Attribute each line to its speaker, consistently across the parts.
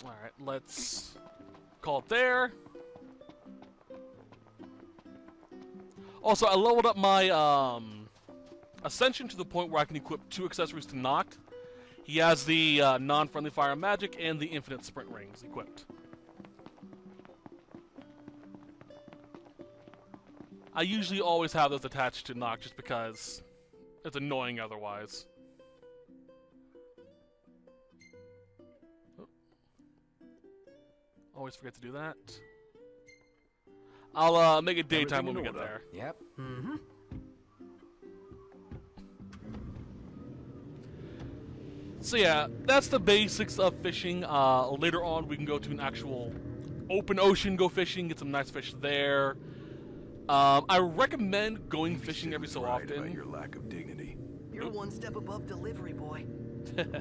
Speaker 1: Alright, let's call it there. Also, I leveled up my Ascension to the point where I can equip 2 accessories to Noct. He has the non-friendly fire magic and the infinite sprint rings equipped. I usually always have those attached to Noct just because it's annoying otherwise. Oh. Always forget to do that. I'll make it daytime when we get there.
Speaker 2: Yep. Mm-hmm.
Speaker 1: So yeah, that's the basics of fishing. Later on, we can go to an actual open ocean, go fishing, get some nice fish there. I recommend going fishing every so often.
Speaker 3: About your lack of dignity.
Speaker 4: You're one step above delivery boy.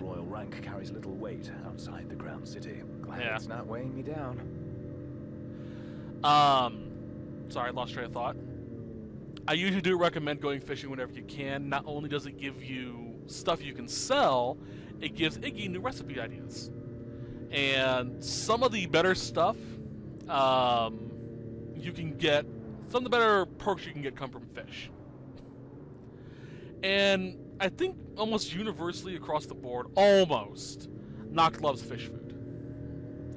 Speaker 2: Royal rank carries little weight outside the Crown City. Glad
Speaker 1: Yeah.
Speaker 2: it's not weighing me down.
Speaker 1: Sorry, I lost train of thought. I usually do recommend going fishing whenever you can. Not only does it give you stuff you can sell, it gives Iggy new recipe ideas. And some of the better stuff you can get, some of the better perks you can get come from fish. And I think almost universally across the board, almost, Noct loves fish food.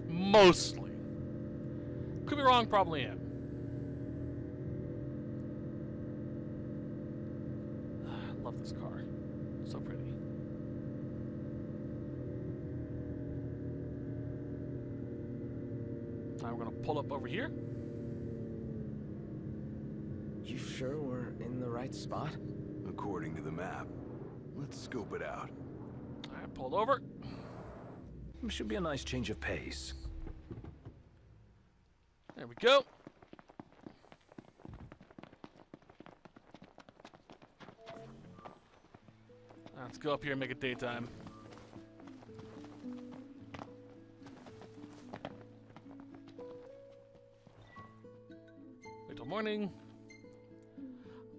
Speaker 1: Mostly. Could be wrong, probably am. Love this car. So pretty. Now we're gonna pull up over here.
Speaker 2: You sure we're in the right spot?
Speaker 3: According to the map. Let's scope it out.
Speaker 1: Alright, pulled over.
Speaker 2: Should be a nice change of pace.
Speaker 1: There we go. Let's go up here and make it daytime. Wait till morning.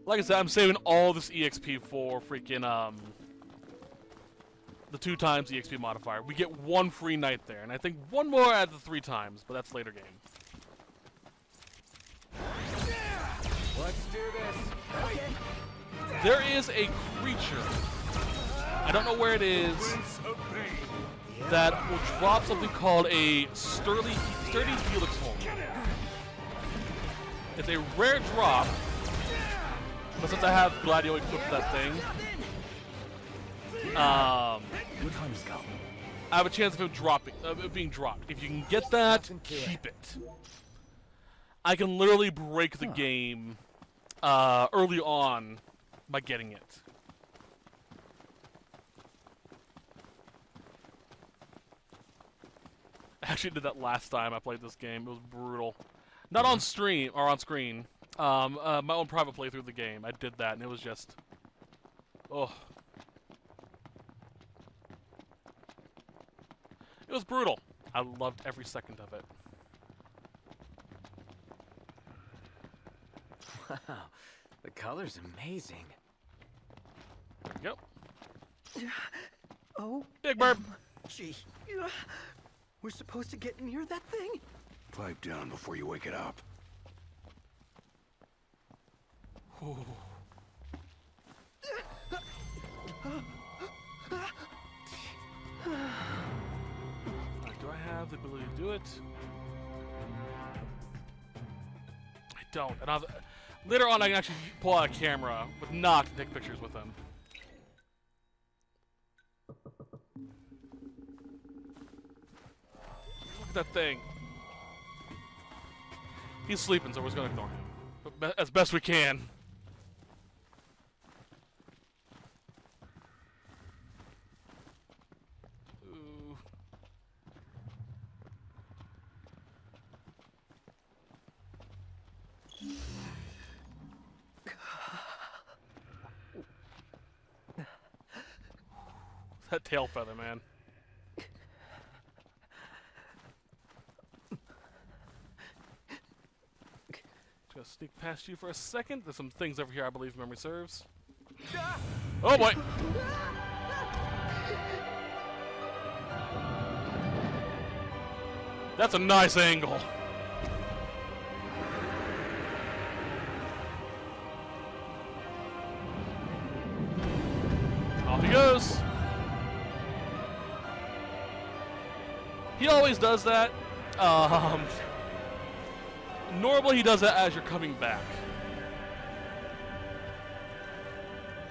Speaker 1: Like I said, I'm saving all this EXP for freaking, the 2 times EXP modifier. We get 1 free night there, and I think 1 more out of the 3 times, but that's later game.
Speaker 2: Let's do this.
Speaker 1: There is a creature, I don't know where it is, that will drop something called a sturdy helix horn. It's a rare drop, but since I have Gladio equipped to that thing,
Speaker 2: What time is it?
Speaker 1: I have a chance of it being dropped. If you can get that, keep it. I can literally break the game early on by getting it. I actually did that last time I played this game. It was brutal. Not on stream or on screen. My own private playthrough of the game. I did that and it was just, oh. It was brutal. I loved every second of it.
Speaker 2: Wow, the color's amazing.
Speaker 1: There we go.
Speaker 4: Oh,
Speaker 1: Big Bird.
Speaker 4: gee. We're supposed to get near that thing?
Speaker 3: Pipe down before you wake it up.
Speaker 1: Ooh. Do I have the ability to do it? I don't. And later on, I can actually pull out a camera with Noct and take pictures with him. Look at that thing. He's sleeping, so we're just gonna ignore him, but as best we can. Ooh. That tail feather, man. Just sneak past you for a second. There's some things over here I believe memory serves. Oh boy! That's a nice angle. Off he goes. He always does that. Normally he does that as you're coming back.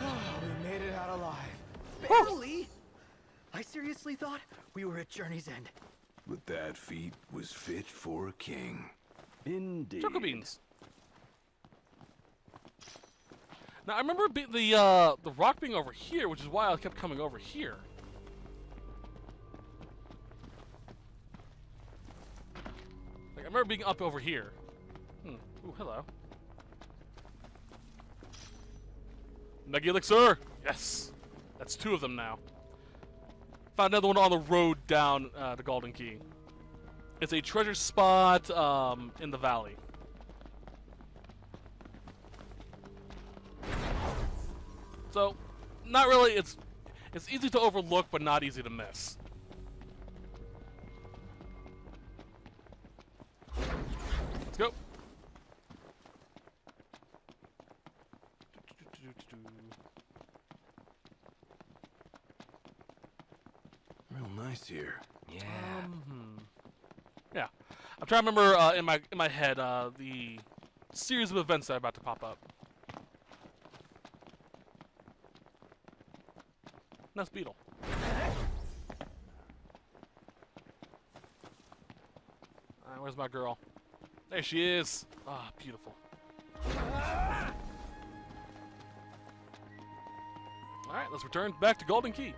Speaker 4: We made it out alive. Barely. I seriously thought we were at Journey's End.
Speaker 3: But that feat was fit for a king.
Speaker 2: Indeed.
Speaker 1: Choco beans. Now I remember the rock being over here, which is why I kept coming over here. Like I remember being up over here. Ooh, hello. Nuggy Elixir! Yes! That's 2 of them now. Found another one on the road down to Golden Key. It's a treasure spot in the valley. So, not really, it's easy to overlook, but not easy to miss. Let's go.
Speaker 3: Real nice here.
Speaker 2: Yeah.
Speaker 1: Yeah, I'm trying to remember in my head the series of events that are about to pop up. Nice beetle. Alright, where's my girl? There she is. Ah, beautiful. Alright, let's return back to Golden Key.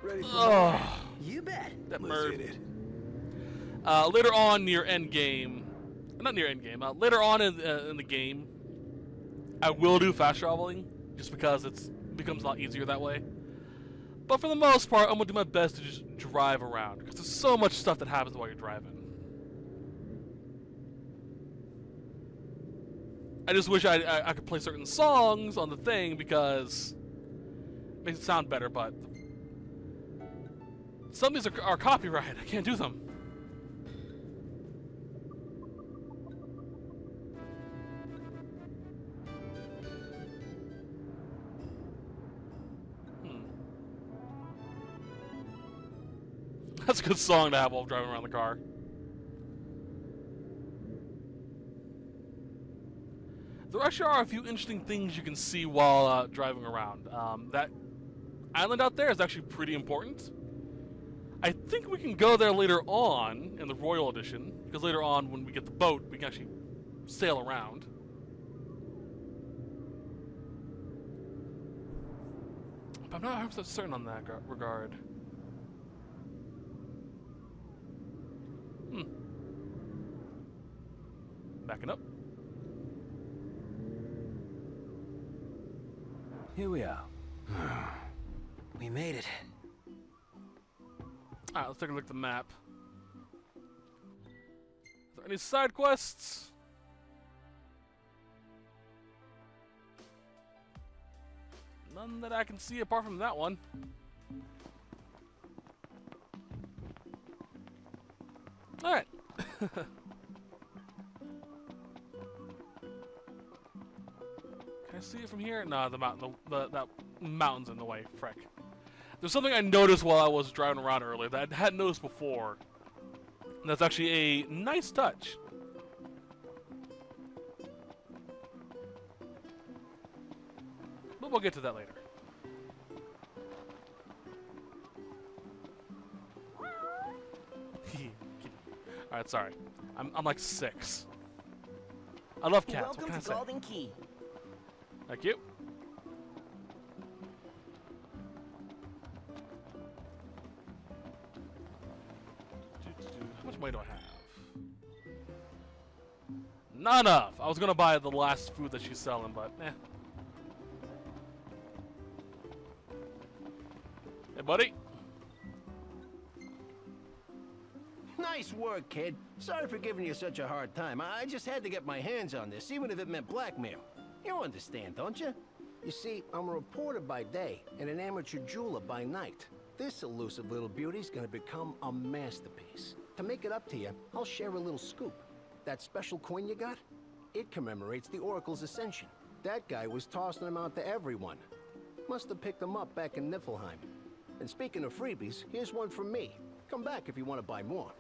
Speaker 3: Ready for
Speaker 1: Oh,
Speaker 4: You bet.
Speaker 1: that
Speaker 3: Let's
Speaker 1: bird.
Speaker 3: hit it.
Speaker 1: Later on near end game, not near end game. Later on in the game, I will do fast traveling just because it becomes a lot easier that way. But for the most part, I'm gonna do my best to just drive around because there's so much stuff that happens while you're driving. I just wish I could play certain songs on the thing because it makes it sound better. But some of these are copyrighted. I can't do them. That's a good song to have while driving around the car. There actually are a few interesting things you can see while driving around. That island out there is actually pretty important. I think we can go there later on in the Royal Edition, because later on when we get the boat, we can actually sail around. But I'm not 100% certain on that regard. Backing up.
Speaker 2: Here we are.
Speaker 4: We made it.
Speaker 1: Alright, let's take a look at the map. Is there any side quests? None that I can see apart from that one. Alright. Can I see it from here? No, the mountain, that mountain's in the way. Frick. There's something I noticed while I was driving around earlier that I hadn't noticed before. And that's actually a nice touch. But we'll get to that later. Alright, sorry. I'm like 6. I love cats. What
Speaker 5: Welcome
Speaker 1: can I
Speaker 5: to
Speaker 1: say?
Speaker 5: Golden Key.
Speaker 1: Thank you. How much money do I have? Not enough. I was gonna buy the last food that she's selling, but eh. Hey, buddy.
Speaker 5: Nice work, kid. Sorry for giving you such a hard time. I just had to get my hands on this, even if it meant blackmail. You understand, don't you? You see, I'm a reporter by day and an amateur jeweler by night. This elusive little beauty's gonna become a masterpiece. To make it up to you, I'll share a little scoop. That special coin you got? It commemorates the Oracle's ascension. That guy was tossing them out to everyone. Must have picked them up back in Niflheim. And speaking of freebies, here's one from me. Come back if you want to buy more.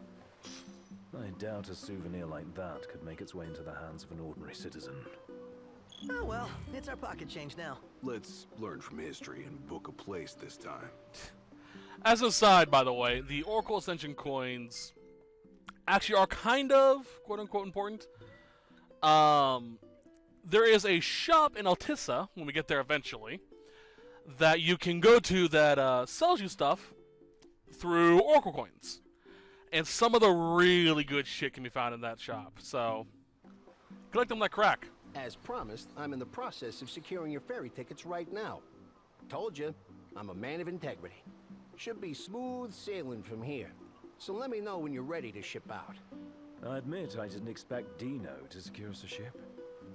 Speaker 2: I doubt a souvenir like that could make its way into the hands of an ordinary citizen.
Speaker 4: Oh well, it's our pocket change now.
Speaker 3: Let's learn from history and book a place this time.
Speaker 1: As an aside, by the way, the Oracle Ascension coins actually are kind of quote-unquote important. There is a shop in Altissa, when we get there eventually, that you can go to that sells you stuff through Oracle coins. And some of the really good shit can be found in that shop. So, collect them like crack.
Speaker 5: As promised, I'm in the process of securing your ferry tickets right now. Told you, I'm a man of integrity. Should be smooth sailing from here. So let me know when you're ready to ship out.
Speaker 2: I admit I didn't expect Dino to secure us a ship.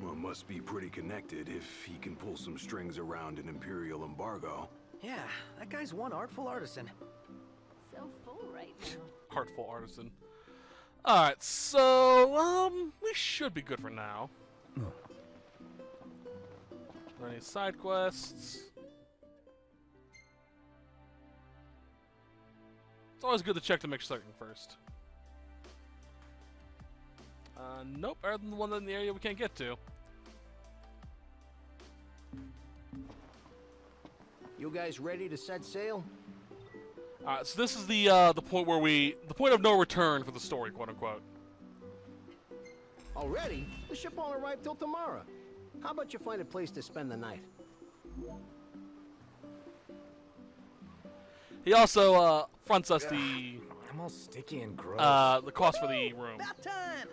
Speaker 3: Well, must be pretty connected if he can pull some strings around an Imperial embargo.
Speaker 4: Yeah, that guy's one artful artisan.
Speaker 6: So full right now.
Speaker 1: Artful artisan. Alright, so, we should be good for now. Are there any side quests? It's always good to check to make certain first. Nope, other than the one in the area we can't get to.
Speaker 5: You guys ready to set sail?
Speaker 1: Alright, so this is the point where the point of no return for the story, quote unquote.
Speaker 5: Already? The ship won't arrive till tomorrow. How about you find a place to spend the night?
Speaker 1: He also fronts us the
Speaker 7: I'm all sticky and gross.
Speaker 1: the cost for the room.
Speaker 4: About time!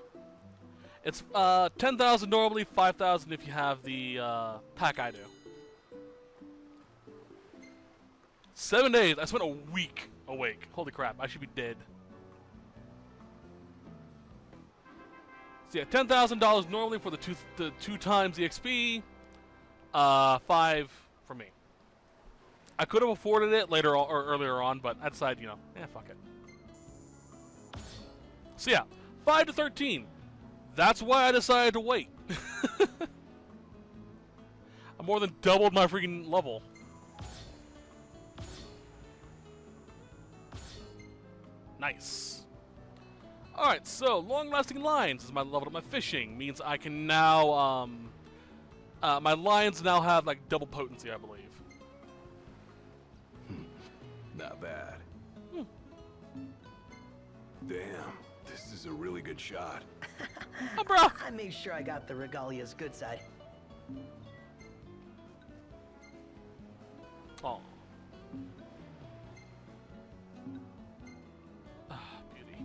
Speaker 1: It's 10,000 normally, 5,000 if you have the pack I do. 7 days. I spent a week awake. Holy crap! I should be dead. So yeah, $10,000 normally for the two times the XP. 5 for me. I could have afforded it later on, or earlier on, but I decided, fuck it. So yeah, 5 to 13. That's why I decided to wait. I more than doubled my freaking level. Nice. Alright, so long-lasting lines is my level of my fishing. Means I can now, my lines now have like double potency, I believe.
Speaker 3: Not bad. Damn, this is a really good shot.
Speaker 1: Oh, bro.
Speaker 4: I made sure I got the regalia's good side.
Speaker 1: Oh. Ah, beauty.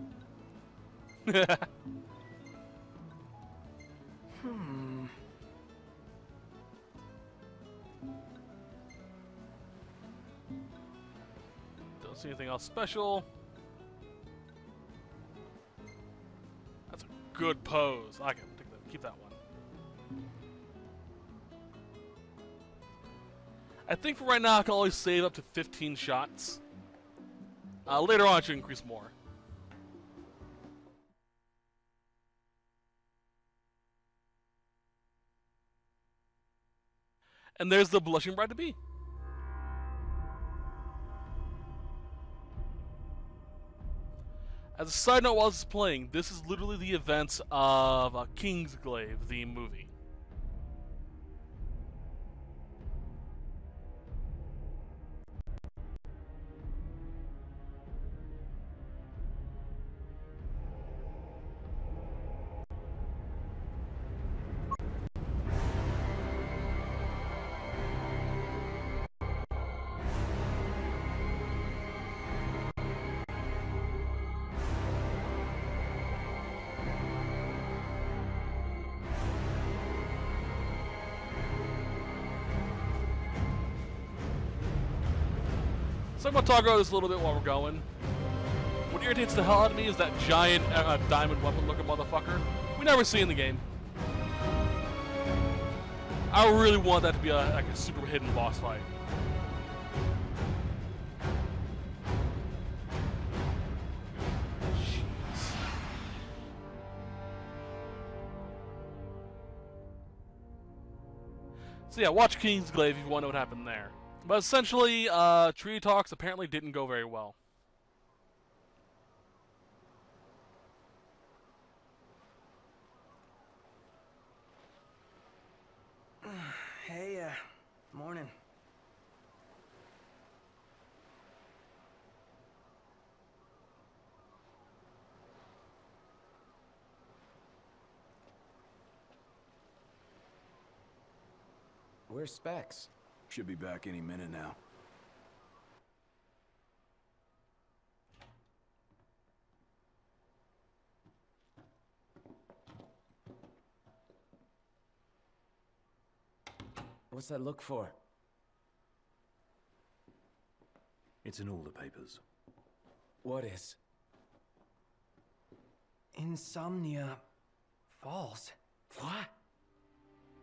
Speaker 1: Don't see anything else special. That's a good pose. I can keep that one. I think for right now I can always save up to 15 shots. Later on I should increase more. And there's the blushing bride to be. As a side note while this is playing, this is literally the events of Kingsglaive, the movie. So I'm going to talk about this a little bit while we're going. What irritates the hell out of me is that giant diamond weapon looking motherfucker. We never see in the game. I really want that to be like a super hidden boss fight. So yeah, watch Kingsglaive if you want to know what happened there. But essentially, treaty talks apparently didn't go very well.
Speaker 7: Hey, morning.
Speaker 8: Where's Specs?
Speaker 3: Should be back any minute now.
Speaker 8: What's that look for?
Speaker 2: It's in all the papers.
Speaker 8: What is?
Speaker 7: Insomnia Falls.
Speaker 8: What?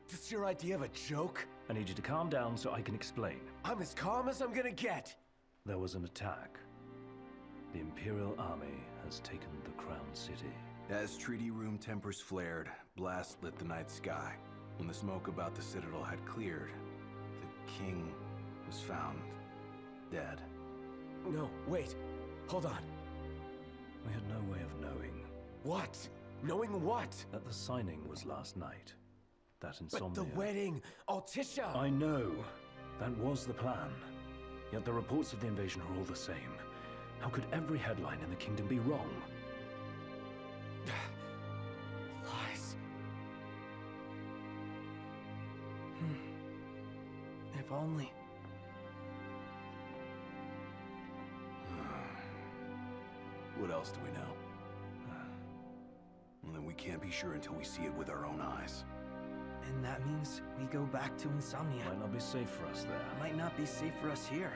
Speaker 8: This your idea of a joke?
Speaker 2: I need you to calm down so I can explain.
Speaker 8: I'm as calm as I'm gonna get.
Speaker 2: There was an attack. The Imperial Army has taken the Crown City.
Speaker 3: As treaty room tempers flared, blasts lit the night sky. When the smoke about the Citadel had cleared, the king was found dead.
Speaker 8: No, wait. Hold on.
Speaker 2: We had no way of knowing.
Speaker 8: What? Knowing what?
Speaker 2: That the signing was last night. That insomnia.
Speaker 8: But the wedding! Altisha!
Speaker 2: I know. That was the plan. Yet the reports of the invasion are all the same. How could every headline in the kingdom be wrong?
Speaker 8: Lies.
Speaker 7: If only.
Speaker 3: What else do we know? Well, then we can't be sure until we see it with our own eyes.
Speaker 7: And that means we go back to Insomnia.
Speaker 2: Might not be safe for us there.
Speaker 7: Might not be safe for us here.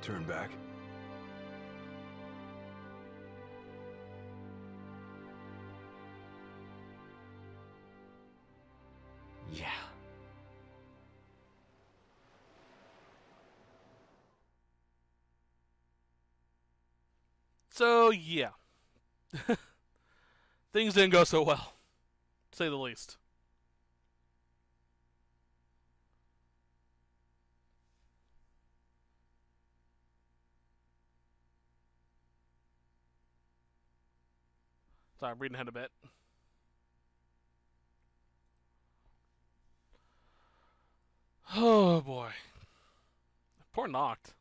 Speaker 3: Turn back.
Speaker 8: Yeah.
Speaker 1: So yeah. Things didn't go so well, to say the least. Sorry, I'm reading ahead a bit. Oh boy. Poor Noct.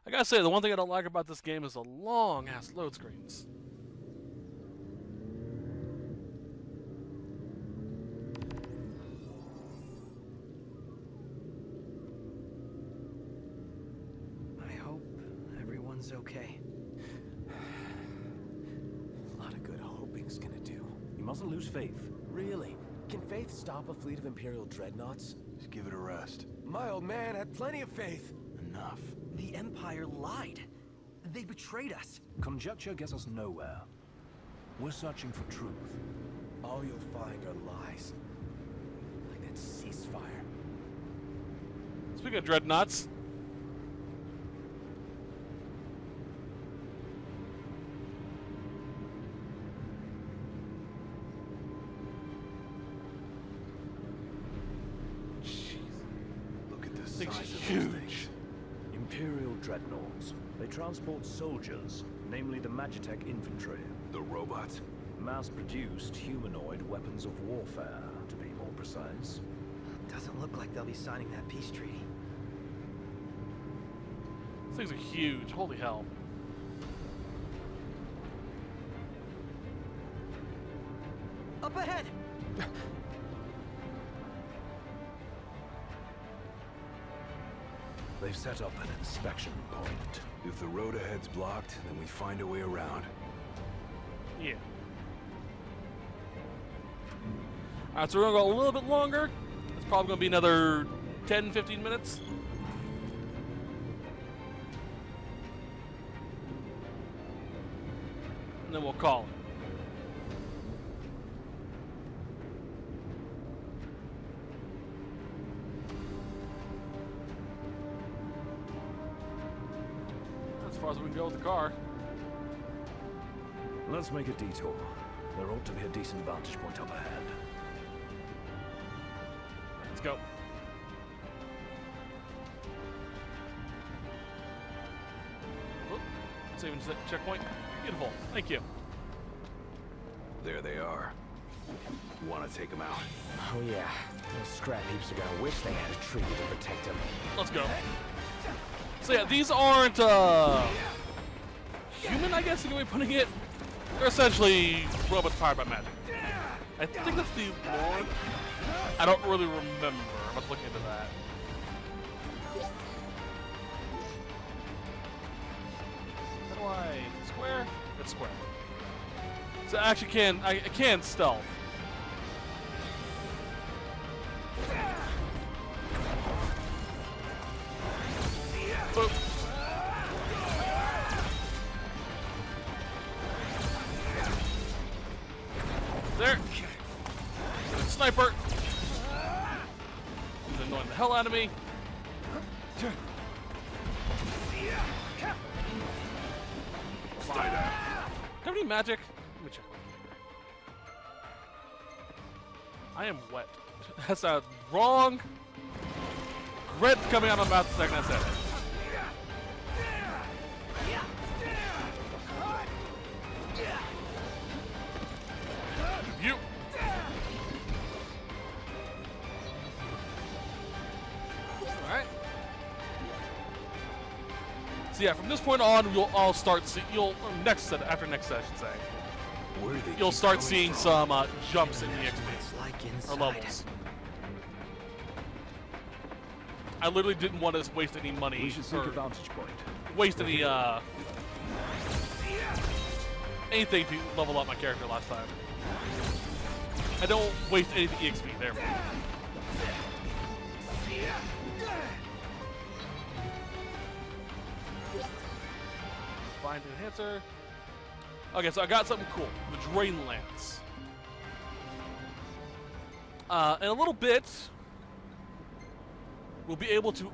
Speaker 1: I gotta say, the one thing I don't like about this game is the long-ass load screens.
Speaker 7: I hope everyone's okay.
Speaker 8: A lot of good hoping's gonna do.
Speaker 2: You mustn't lose faith.
Speaker 8: Really? Can Faith stop a fleet of Imperial dreadnoughts?
Speaker 3: Just give it a rest.
Speaker 8: My old man had plenty of faith.
Speaker 3: Enough.
Speaker 7: The Empire lied. They betrayed us.
Speaker 2: Conjecture gets us nowhere. We're searching for truth.
Speaker 8: All you'll find are lies. Like that ceasefire.
Speaker 1: Speaking of dreadnoughts,
Speaker 3: Look at the
Speaker 1: things
Speaker 3: size of
Speaker 1: huge.
Speaker 3: those things.
Speaker 2: Imperial dreadnoughts. They transport soldiers, namely the Magitech infantry.
Speaker 3: The robots.
Speaker 2: Mass-produced humanoid weapons of warfare, to be more precise.
Speaker 7: Doesn't look like they'll be signing that peace treaty.
Speaker 1: these things are huge. Holy hell.
Speaker 7: Up ahead!
Speaker 2: They've set up an inspection point.
Speaker 3: If the road ahead's blocked, then we find a way around.
Speaker 1: Yeah. Alright, so we're gonna go a little bit longer. It's probably gonna be another 10, 15 minutes. And then we'll call it. As far as we can go with the car.
Speaker 2: Let's make a detour. There ought to be a decent vantage point up ahead.
Speaker 1: Let's go. Oop. Saving checkpoint. Beautiful. Thank you.
Speaker 3: There they are. Want to take them out?
Speaker 5: Oh yeah, those scrap heaps are gonna wish they had a treaty to protect them.
Speaker 1: Let's go. So yeah, these aren't human, I guess, is a good way of putting it. They're essentially robots powered by magic. I think that's the Lord. I don't really remember. I must look into that. How do I square? It's square. So I actually I can stealth. Boop. There. Sniper. He's annoying the hell out of me. Do you have any magic? Let me check. I am wet. That's a wrong. Grit coming out of my mouth the second I said it. You. Alright. So yeah, from this point on, we'll all start see after next session, say. You'll start seeing some jumps in the XP
Speaker 4: Like
Speaker 1: or levels. I literally didn't want to waste any money.
Speaker 2: We should seek a vantage point.
Speaker 1: Waste any anything to level up my character last time. I don't waste any EXP there. Find enhancer. Okay, so I got something cool. The Drain Lance. In a little bit, we'll be able to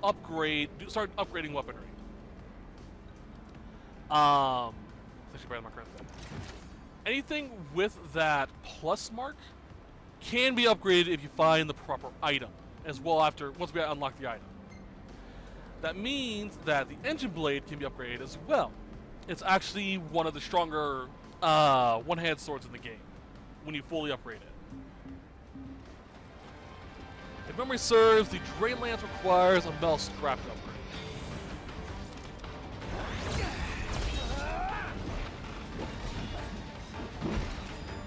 Speaker 1: start upgrading weaponry. Actually, better than my current thing. Anything with that plus mark can be upgraded if you find the proper item, as well once we unlock the item. That means that the engine blade can be upgraded as well. It's actually one of the stronger one-hand swords in the game when you fully upgrade it. If memory serves, the Drain Lance requires a metal scrap to upgrade.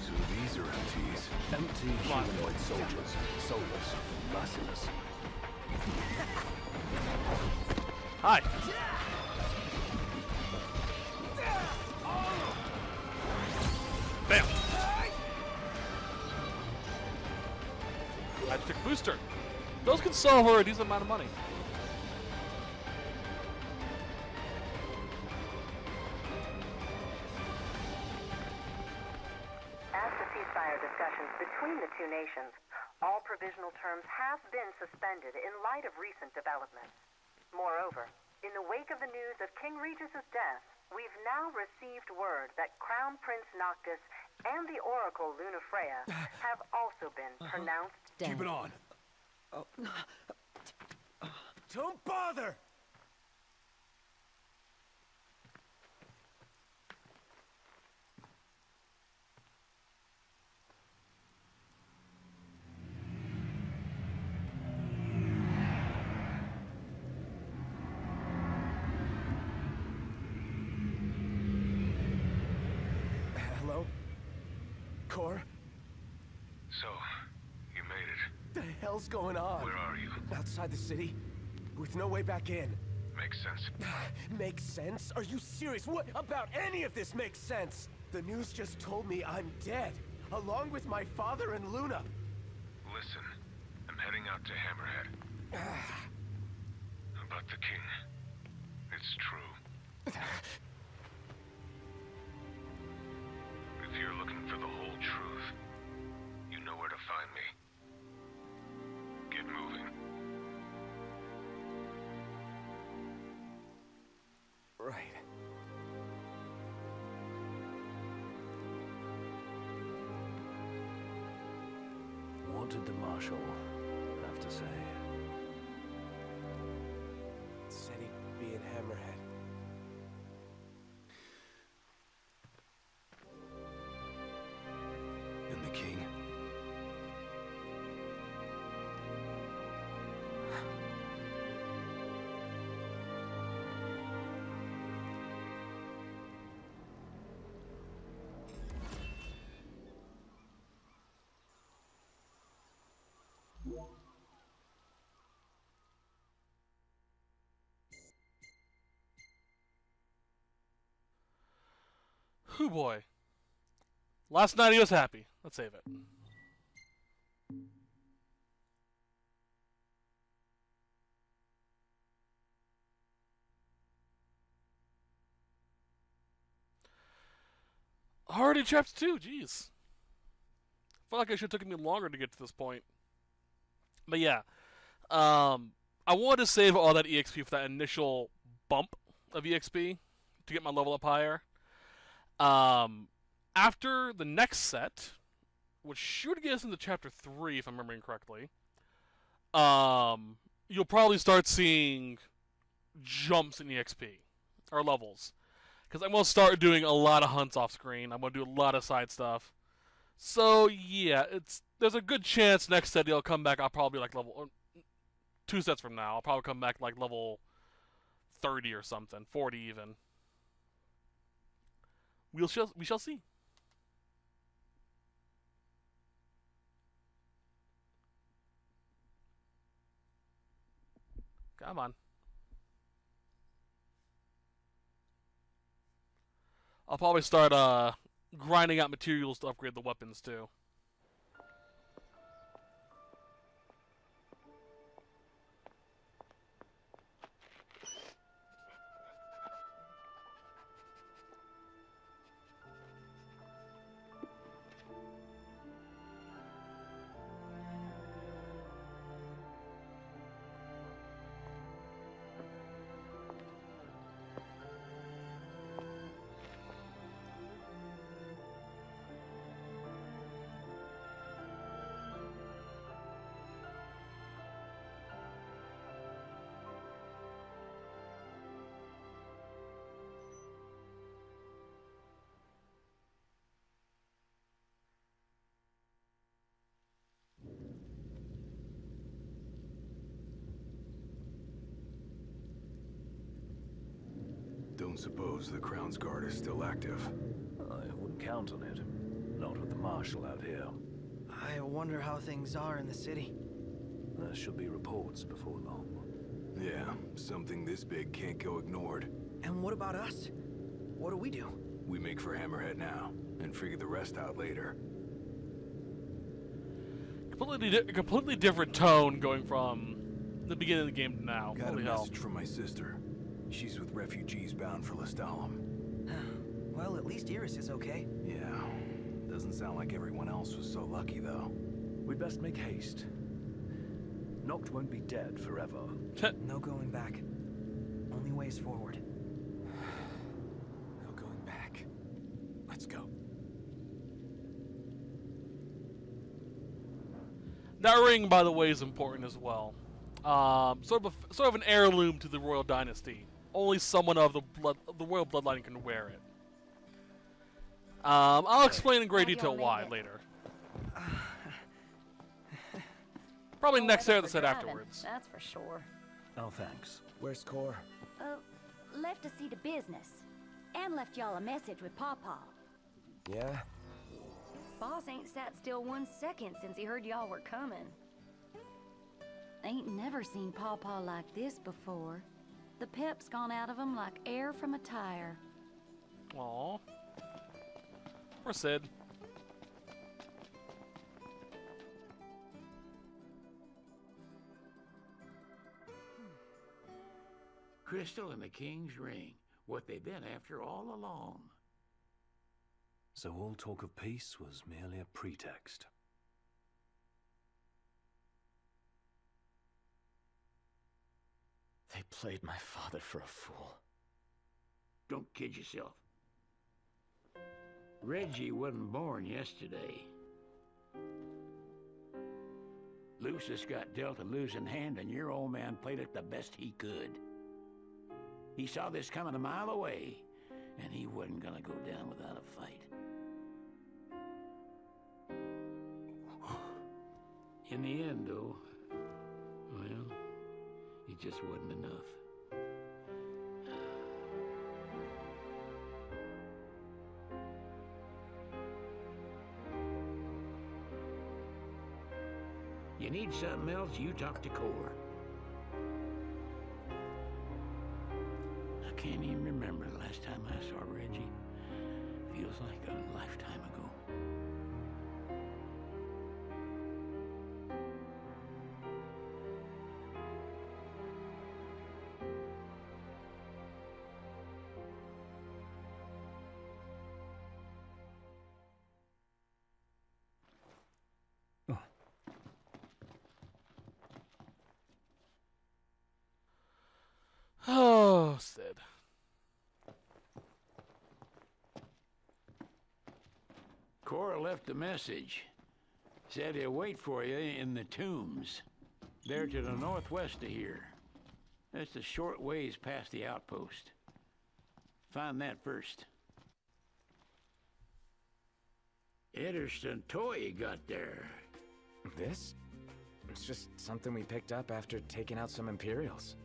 Speaker 3: So these are MTs.
Speaker 2: Empty humanoid soldiers. Soulless. Merciless.
Speaker 1: Hi. Bam. Magic booster. Those can sell for a decent amount of money.
Speaker 9: As to ceasefire discussions between the two nations, all provisional terms have been suspended in light of recent developments. Moreover, in the wake of the news of King Regis's death, we've now received word that Crown Prince Noctis and the Oracle Lunafreya have also been pronounced dead.
Speaker 8: Keep it on. Don't bother! Hello? Core?
Speaker 3: So, you made it.
Speaker 8: The hell's going on?
Speaker 3: Where are you?
Speaker 8: Outside the city, with no way back in.
Speaker 10: Makes sense.
Speaker 8: Makes sense? Are you serious? What about any of this makes sense? The news just told me I'm dead, along with my father and Luna.
Speaker 10: Listen, I'm heading out to Hammerhead. About the king. It's true. If you're looking for the whole truth, you know where to find me. Get moving.
Speaker 8: Right.
Speaker 2: What did the Marshal have to say?
Speaker 8: Said he'd be in Hammerhead.
Speaker 3: And the king?
Speaker 1: Hoo boy. Last night he was happy. Let's save it. Already chapter 2, jeez. I feel like it should have taken me longer to get to this point. But yeah. I wanted to save all that EXP for that initial bump of EXP to get my level up higher. After the next set, which should get us into chapter 3 if I'm remembering correctly, you'll probably start seeing jumps in EXP, or levels. Because I'm going to start doing a lot of hunts off screen, I'm going to do a lot of side stuff. So yeah, there's a good chance next set you'll come back, I'll probably like level, 2 sets from now, I'll probably come back like level 30 or something, 40 even. We shall see. Come on. I'll probably start grinding out materials to upgrade the weapons too.
Speaker 3: Don't suppose the Crown's Guard is still active.
Speaker 2: I wouldn't count on it. Not with the Marshal out here.
Speaker 4: I wonder how things are in the city.
Speaker 2: There should be reports before long.
Speaker 3: Yeah, something this big can't go ignored.
Speaker 4: And what about us? What do we do?
Speaker 3: We make for Hammerhead now, and figure the rest out later.
Speaker 1: Completely different tone going from the beginning of the game to now.
Speaker 3: Got
Speaker 1: Holy
Speaker 3: a
Speaker 1: hell.
Speaker 3: message from my sister. She's with refugees bound for Lestalem.
Speaker 4: Well, at least Iris is okay.
Speaker 3: Yeah, doesn't sound like everyone else was so lucky, though.
Speaker 2: We'd best make haste. Noct won't be dead forever.
Speaker 4: No going back. Only ways forward.
Speaker 8: No going back. Let's go.
Speaker 1: That ring, by the way, is important as well. Sort of an heirloom to the royal dynasty. Only someone of the royal bloodline can wear it. I'll explain in great detail why later. Probably next episode afterwards.
Speaker 6: That's for sure.
Speaker 2: Oh, thanks.
Speaker 8: Where's Core?
Speaker 6: Left to see to business. And left y'all a message with Pawpaw.
Speaker 8: Yeah?
Speaker 6: Boss ain't sat still 1 second since he heard y'all were coming. Ain't never seen Pawpaw like this before. The pep's gone out of him like air from a tire.
Speaker 1: Aw. Poor Sid.
Speaker 11: Crystal and the King's Ring. What they've been after all along.
Speaker 2: So all talk of peace was merely a pretext.
Speaker 4: They played my father for a fool.
Speaker 11: Don't kid yourself. Reggie wasn't born yesterday. Lucius got dealt a losing hand, and your old man played it the best he could. He saw this coming a mile away, and he wasn't gonna go down without a fight. In the end, though, well, it just wasn't enough. You need something else, you talk to Core. I can't even remember the last time I saw Reggie. Feels like a lifetime ago.
Speaker 1: Oh, Sid.
Speaker 11: Cora left a message. Said he'll wait for you in the tombs. They're to the northwest of here. That's a short ways past the outpost. Find that first. Interesting toy you got there.
Speaker 12: This? It's just something we picked up after taking out some Imperials.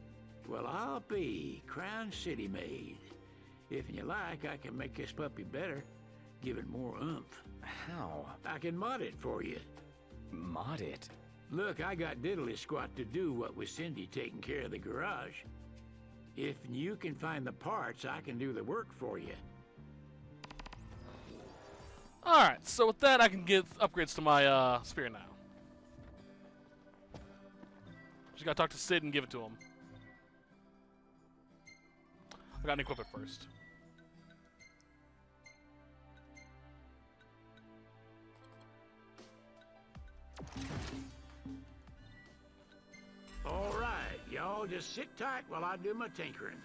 Speaker 11: Well, I'll be Crown City made. If you like, I can make this puppy better. Give it more oomph.
Speaker 12: How?
Speaker 11: I can mod it for you.
Speaker 12: Mod it?
Speaker 11: Look, I got diddly squat to do what with Cindy taking care of the garage. If you can find the parts, I can do the work for you.
Speaker 1: Alright, so with that, I can get upgrades to my spear now. Just gotta talk to Sid and give it to him. I gotta equip it first.
Speaker 11: All right, y'all just sit tight while I do my tinkering.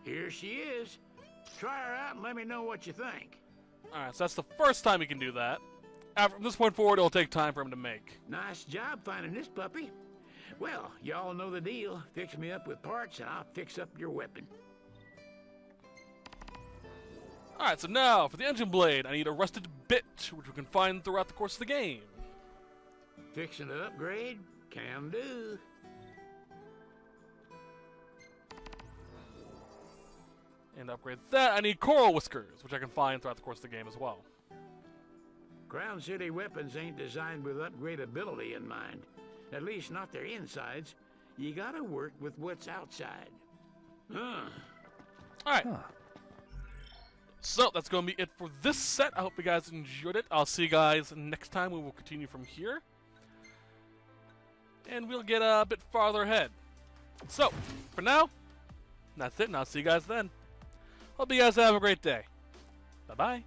Speaker 11: Here she is. Try her out and let me know what you think.
Speaker 1: Alright, so that's the first time he can do that. From this point forward, it'll take time for him to make.
Speaker 11: Nice job finding this puppy. Well, y'all know the deal. Fix me up with parts and I'll fix up your weapon.
Speaker 1: Alright, so now for the engine blade, I need a rusted bit, which we can find throughout the course of the game.
Speaker 11: Fixing to upgrade? Can do.
Speaker 1: And to upgrade that, I need coral whiskers, which I can find throughout the course of the game as well.
Speaker 11: Crown City weapons ain't designed with upgradability in mind. At least not their insides. You gotta work with what's outside.
Speaker 1: Alright. So, that's going to be it for this set. I hope you guys enjoyed it. I'll see you guys next time. We will continue from here. And we'll get a bit farther ahead. So, for now, that's it, and I'll see you guys then. Hope you guys have a great day. Bye-bye.